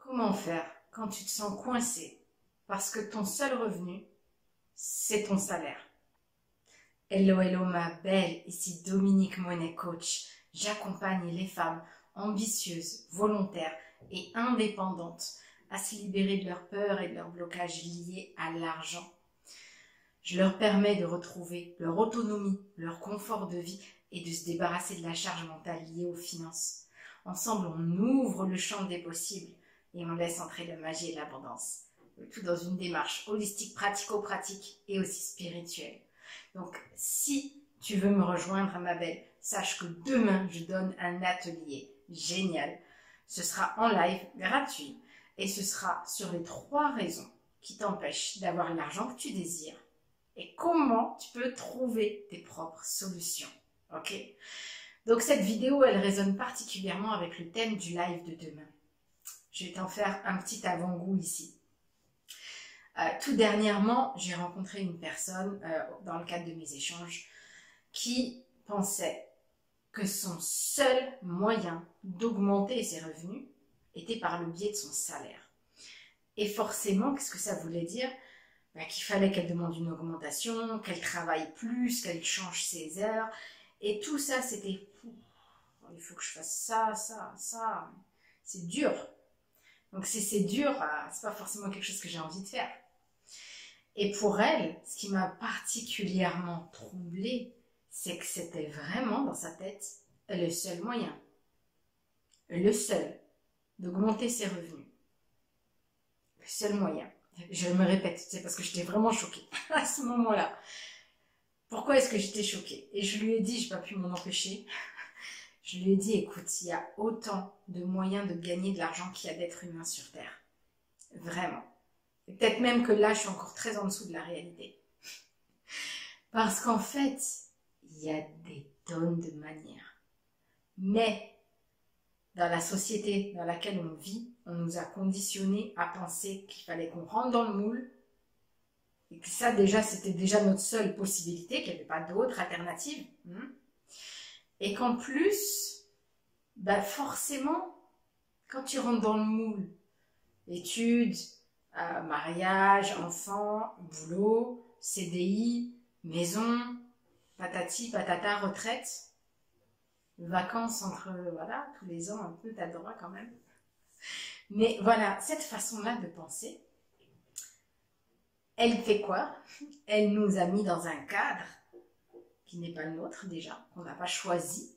Comment faire quand tu te sens coincé parce que ton seul revenu, c'est ton salaire? Hello, hello ma belle, ici Dominique Monet, coach. J'accompagne les femmes ambitieuses, volontaires et indépendantes à se libérer de leurs peurs et de leurs blocages liés à l'argent. Je leur permets de retrouver leur autonomie, leur confort de vie et de se débarrasser de la charge mentale liée aux finances. Ensemble, on ouvre le champ des possibles et on laisse entrer la magie et l'abondance. Le tout dans une démarche holistique, pratico-pratique et aussi spirituelle. Donc, si tu veux me rejoindre, ma belle, sache que demain, je donne un atelier génial. Ce sera en live, gratuit, et ce sera sur les 3 raisons qui t'empêchent d'avoir l'argent que tu désires et comment tu peux trouver tes propres solutions. Ok? Donc, cette vidéo, elle résonne particulièrement avec le thème du live de demain. Je vais t'en faire un petit avant-goût ici. Tout dernièrement, j'ai rencontré une personne dans le cadre de mes échanges qui pensait que son seul moyen d'augmenter ses revenus était par le biais de son salaire. Et forcément, qu'est-ce que ça voulait dire? Qu'il fallait qu'elle demande une augmentation, qu'elle travaille plus, qu'elle change ses heures. Et tout ça, c'était « il faut que je fasse ça, ça, ça ». C'est dur. Donc si c'est dur, c'est pas forcément quelque chose que j'ai envie de faire. Et pour elle, ce qui m'a particulièrement troublée, c'est que c'était vraiment dans sa tête le seul moyen, le seul, d'augmenter ses revenus. Le seul moyen. Je me répète, c'est parce que j'étais vraiment choquée à ce moment-là. Pourquoi est-ce que j'étais choquée? Et je lui ai dit, je n'ai pas pu m'en empêcher, je lui ai dit, écoute, il y a autant de moyens de gagner de l'argent qu'il y a d'êtres humains sur Terre. Vraiment. Et peut-être même que là, je suis encore très en dessous de la réalité. Parce qu'en fait, il y a des tonnes de manières. Mais, dans la société dans laquelle on vit, on nous a conditionnés à penser qu'il fallait qu'on rentre dans le moule. Et que ça, déjà, c'était déjà notre seule possibilité, qu'il n'y avait pas d'autre alternative. Et qu'en plus, forcément, quand tu rentres dans le moule, études, mariage, enfant, boulot, CDI, maison, patati, patata, retraite, vacances entre, voilà, tous les ans un peu, t'as le droit quand même. Mais voilà, cette façon-là de penser, elle fait quoi? Elle nous a mis dans un cadre qui n'est pas le nôtre déjà, qu'on n'a pas choisi.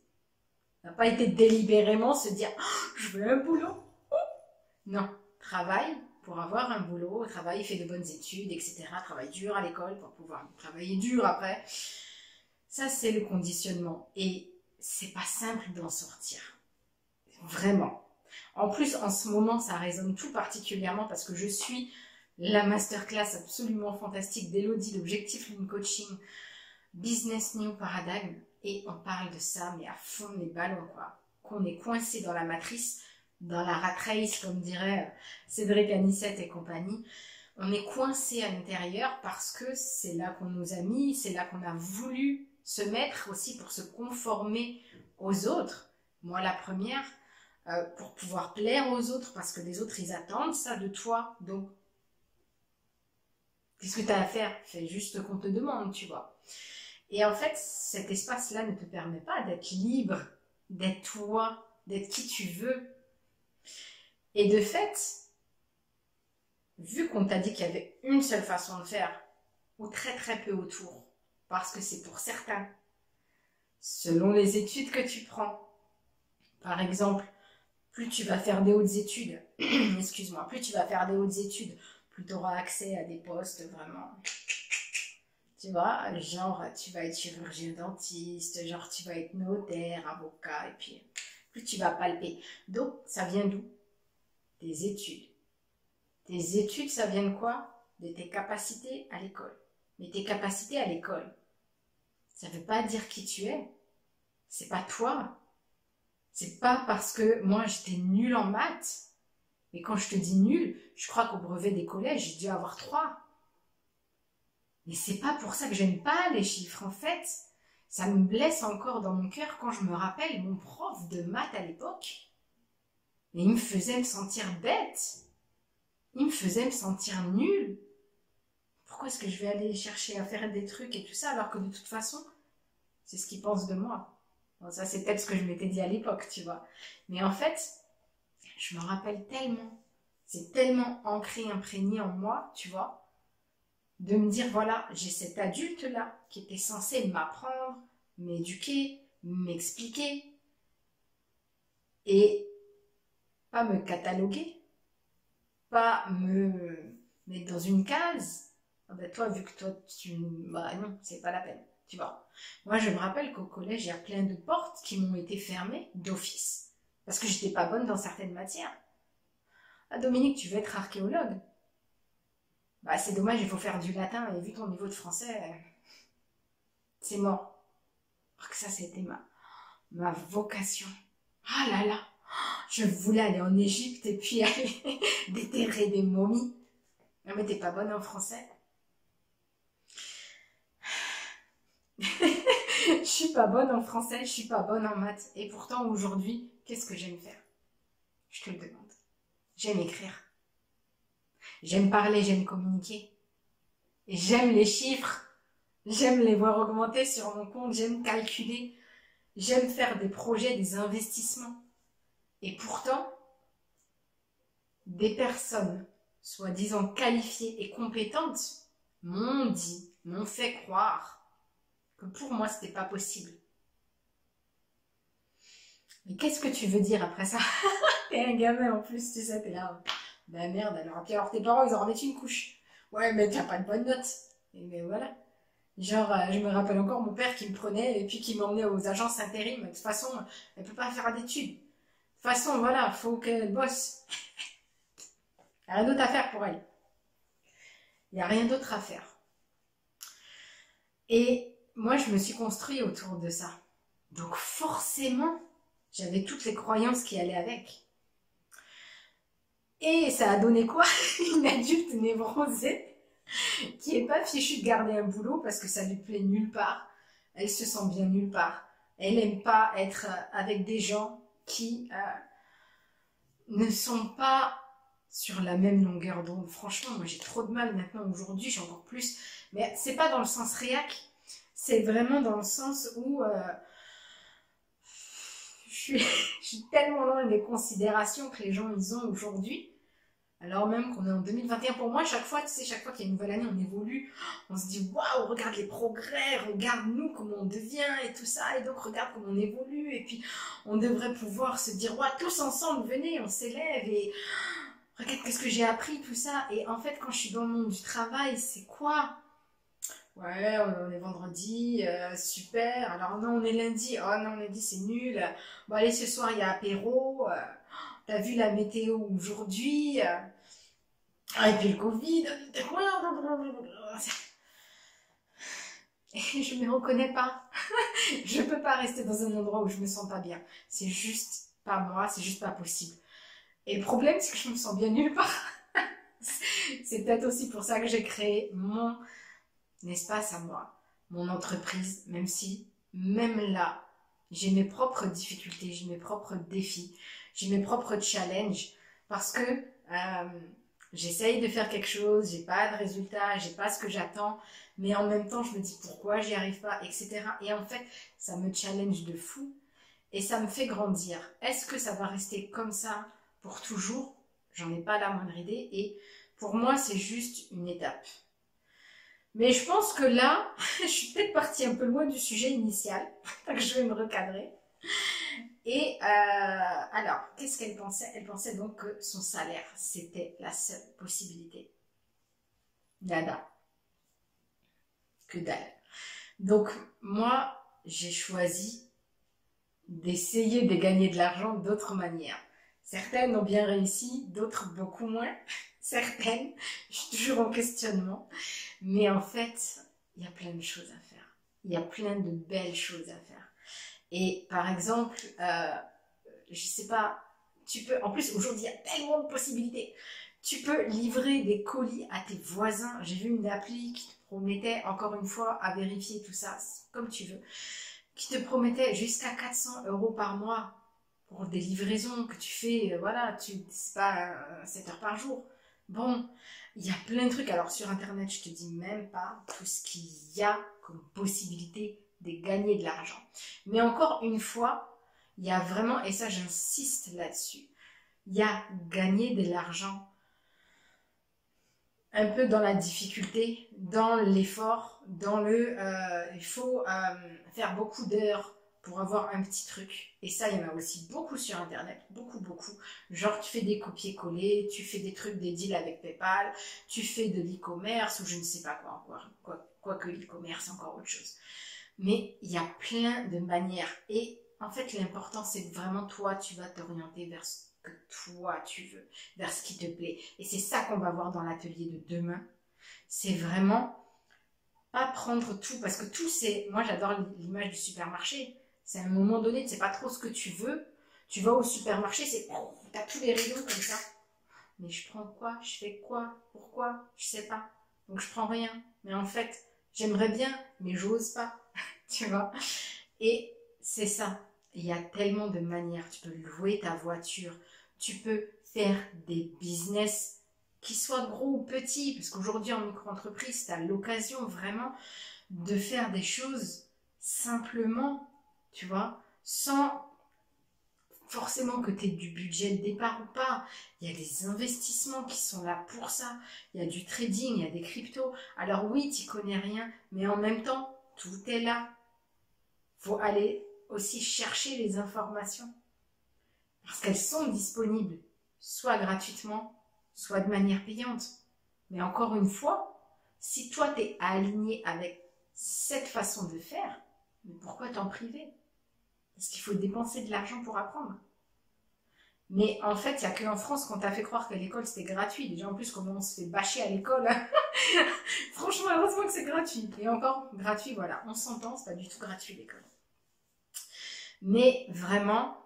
On n'a pas été délibérément se dire oh, « je veux un boulot ». Non, travaille pour avoir un boulot, travaille, fais de bonnes études, etc. Travaille dur à l'école pour pouvoir travailler dur après. Ça, c'est le conditionnement. Et c'est pas simple d'en sortir. Vraiment. En plus, en ce moment, ça résonne tout particulièrement parce que je suis la masterclass absolument fantastique d'Elodie, l'Objectif Lune Coaching, Business New Paradigm. Et on parle de ça, mais à fond les ballons, quoi. Qu'on est coincé dans la matrice, dans la rat race, comme dirait Cédric Anissette et compagnie. On est coincé à l'intérieur parce que c'est là qu'on nous a mis, c'est là qu'on a voulu se mettre aussi pour se conformer aux autres. Moi, la première, pour pouvoir plaire aux autres, parce que les autres, ils attendent ça de toi. Donc, qu'est-ce que tu as à faire? Fais juste qu'on te demande, tu vois. Et en fait, cet espace-là ne te permet pas d'être libre, d'être toi, d'être qui tu veux. Et de fait, vu qu'on t'a dit qu'il y avait une seule façon de faire, ou très très peu autour, parce que c'est pour certains, selon les études que tu prends, par exemple, plus tu vas faire des hautes études, excuse-moi, plus tu vas faire des hautes études, plus tu auras accès à des postes vraiment, tu vois, genre tu vas être chirurgien dentiste, genre tu vas être notaire, avocat, et puis plus tu vas palper. Donc, ça vient d'où? Tes études. Tes études, ça vient de quoi? De tes capacités à l'école. Mais tes capacités à l'école, ça ne veut pas dire qui tu es. C'est pas toi. C'est pas parce que moi j'étais nulle en maths. Mais quand je te dis nulle, je crois qu'au brevet des collèges, j'ai dû avoir 3. Mais c'est pas pour ça que j'aime pas les chiffres. En fait, ça me blesse encore dans mon cœur quand je me rappelle mon prof de maths à l'époque. Et il me faisait me sentir bête. Il me faisait me sentir nulle. Pourquoi est-ce que je vais aller chercher à faire des trucs et tout ça alors que de toute façon, c'est ce qu'ils pensent de moi. Bon, ça, c'est peut-être ce que je m'étais dit à l'époque, tu vois. Mais en fait, je me rappelle tellement, c'est tellement ancré, imprégné en moi, tu vois, de me dire, voilà, j'ai cet adulte-là qui était censé m'apprendre, m'éduquer, m'expliquer et pas me cataloguer, pas me mettre dans une case. Ah ben toi, vu que toi, bah non, c'est pas la peine, tu vois. Moi, je me rappelle qu'au collège, il y a plein de portes qui m'ont été fermées d'office parce que j'étais pas bonne dans certaines matières. Ah, Dominique, tu veux être archéologue? Bah, c'est dommage, il faut faire du latin et vu ton niveau de français, c'est mort. Alors que ça, c'était ma vocation. Ah là là, je voulais aller en Égypte et puis aller déterrer des momies. Non mais t'es pas bonne en français. Je suis pas bonne en français, je suis pas bonne en maths. Et pourtant aujourd'hui, qu'est-ce que j'aime faire? Je te le demande. J'aime écrire. J'aime parler, j'aime communiquer. Et j'aime les chiffres. J'aime les voir augmenter sur mon compte, j'aime calculer. J'aime faire des projets, des investissements. Et pourtant, des personnes soi-disant qualifiées et compétentes m'ont fait croire que pour moi, c'était pas possible. Mais qu'est-ce que tu veux dire après ça? T'es un gamin en plus, tu sais, t'es là. Ben merde, alors. Puis alors tes parents, ils en remettent une couche. Ouais, mais t'as pas de bonne note. Et ben voilà. Genre, je me rappelle encore mon père qui me prenait et puis qui m'emmenait aux agences intérim. De toute façon, elle peut pas faire d'études. De toute façon, voilà, faut qu'elle bosse. Il n'y a rien d'autre à faire pour elle. Il n'y a rien d'autre à faire. Et moi, je me suis construit autour de ça. Donc forcément, j'avais toutes les croyances qui allaient avec. Et ça a donné quoi? Une adulte névrosée qui est pas fichue de garder un boulot parce que ça lui plaît nulle part. Elle se sent bien nulle part. Elle aime pas être avec des gens qui ne sont pas sur la même longueur d'onde. Franchement, moi j'ai trop de mal maintenant aujourd'hui, j'ai encore plus. Mais c'est pas dans le sens réac, c'est vraiment dans le sens où je suis tellement loin des considérations que les gens ils ont aujourd'hui. Alors même qu'on est en 2021, pour moi, chaque fois, tu sais, chaque fois qu'il y a une nouvelle année, on évolue, on se dit waouh, regarde les progrès, regarde nous comment on devient et tout ça, et donc regarde comment on évolue, et puis on devrait pouvoir se dire waouh, tous ensemble, venez, on s'élève, et regarde qu'est-ce que j'ai appris, tout ça. Et en fait, quand je suis dans le monde du travail, c'est quoi? Ouais, on est vendredi, super. Alors non, on est lundi. Oh non, lundi c'est nul. Bon allez, ce soir il y a apéro. T'as vu la météo aujourd'hui? Ah, et puis le Covid. Et je me reconnais pas. Je peux pas rester dans un endroit où je me sens pas bien. C'est juste pas moi, c'est juste pas possible. Et le problème, c'est que je me sens bien nulle part. C'est peut-être aussi pour ça que j'ai créé mon espace à moi, mon entreprise, même si, même là, j'ai mes propres difficultés, j'ai mes propres défis, j'ai mes propres challenges, parce que j'essaye de faire quelque chose, j'ai pas de résultat, j'ai pas ce que j'attends, mais en même temps, je me dis pourquoi j'y arrive pas, etc. Et en fait, ça me challenge de fou et ça me fait grandir. Est-ce que ça va rester comme ça pour toujours? J'en ai pas la moindre idée et pour moi, c'est juste une étape. Mais je pense que là, je suis peut-être partie un peu loin du sujet initial, donc je vais me recadrer. Et alors, qu'est-ce qu'elle pensait? Elle pensait donc que son salaire, c'était la seule possibilité. Nada. Que dalle. Donc, moi, j'ai choisi d'essayer de gagner de l'argent d'autres manières. Certaines ont bien réussi, d'autres beaucoup moins. Certaines, je suis toujours en questionnement. Mais en fait, il y a plein de choses à faire. Il y a plein de belles choses à faire. Et par exemple, je sais pas, tu peux, en plus aujourd'hui il y a tellement de possibilités. Tu peux livrer des colis à tes voisins. J'ai vu une appli qui te promettait, encore une fois, à vérifier tout ça, comme tu veux, qui te promettait jusqu'à 400 € par mois pour des livraisons que tu fais, voilà, c'est pas 7 heures par jour. Bon, il y a plein de trucs. Alors sur Internet, je te dis même pas tout ce qu'il y a comme possibilité de gagner de l'argent. Mais encore une fois, il y a vraiment, et ça j'insiste là-dessus, il y a gagner de l'argent un peu dans la difficulté, dans l'effort, il faut faire beaucoup d'heures pour avoir un petit truc. Et ça, il y en a aussi beaucoup sur Internet, beaucoup, beaucoup. Genre, tu fais des copier-coller, tu fais des trucs, des deals avec PayPal, tu fais de l'e-commerce ou je ne sais pas quoi encore. Quoique l'e-commerce, c'est encore autre chose. Mais il y a plein de manières. Et en fait, l'important, c'est que vraiment, toi, tu vas t'orienter vers ce que toi, tu veux, vers ce qui te plaît. Et c'est ça qu'on va voir dans l'atelier de demain. C'est vraiment pas prendre tout, parce que tout, c'est... Moi, j'adore l'image du supermarché. C'est à un moment donné, tu sais pas trop ce que tu veux. Tu vas au supermarché, t'as tous les rayons comme ça. Mais je prends quoi? Je fais quoi? Pourquoi? Je sais pas. Donc je prends rien. Mais en fait, j'aimerais bien, mais j'ose pas. Tu vois? Et c'est ça. Il y a tellement de manières. Tu peux louer ta voiture. Tu peux faire des business qui soient gros ou petits. Parce qu'aujourd'hui, en micro-entreprise, tu as l'occasion vraiment de faire des choses simplement, tu vois, sans forcément que tu aies du budget de départ ou pas. Il y a des investissements qui sont là pour ça. Il y a du trading, il y a des cryptos. Alors oui, tu connais rien, mais en même temps, tout est là. Faut aller aussi chercher les informations. Parce qu'elles sont disponibles, soit gratuitement, soit de manière payante. Mais encore une fois, si toi, tu es aligné avec cette façon de faire, mais pourquoi t'en priver? Parce qu'il faut dépenser de l'argent pour apprendre. Mais en fait, il n'y a qu'en France qu'on t'a fait croire que l'école, c'était gratuit. Déjà, en plus, comment on se fait bâcher à l'école. Franchement, heureusement que c'est gratuit. Et encore, gratuit, voilà. On s'entend, c'est pas du tout gratuit l'école. Mais vraiment,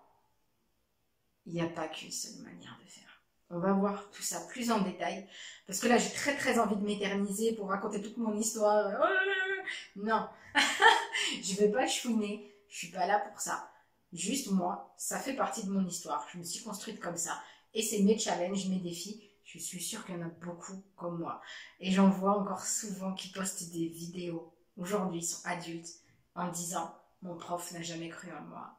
il n'y a pas qu'une seule manière de faire. On va voir tout ça plus en détail. Parce que là, j'ai très très envie de m'éterniser pour raconter toute mon histoire. Non, je ne vais pas chouiner. Je suis pas là pour ça. Juste moi, ça fait partie de mon histoire. Je me suis construite comme ça. Et c'est mes challenges, mes défis. Je suis sûre qu'il y en a beaucoup comme moi. Et j'en vois encore souvent qui postent des vidéos. Aujourd'hui, ils sont adultes en disant « Mon prof n'a jamais cru en moi.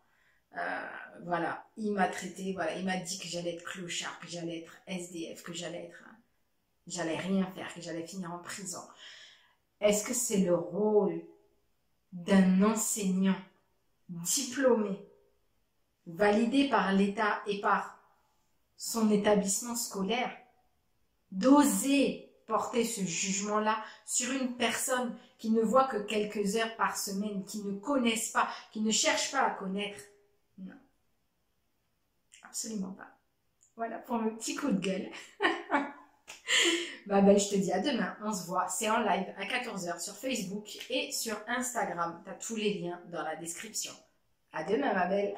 Voilà, il m'a traité, voilà, il m'a dit que j'allais être clochard, que j'allais être SDF, que j'allais rien faire, que j'allais finir en prison. » Est-ce que c'est le rôle d'un enseignant diplômé, validé par l'État et par son établissement scolaire, d'oser porter ce jugement-là sur une personne qui ne voit que quelques heures par semaine, qui ne connaissent pas, qui ne cherchent pas à connaître? Non, absolument pas. Voilà pour mon petit coup de gueule. Bah ben, je te dis à demain, on se voit, c'est en live à 14 h sur Facebook et sur Instagram. Tu as tous les liens dans la description. À demain ma belle.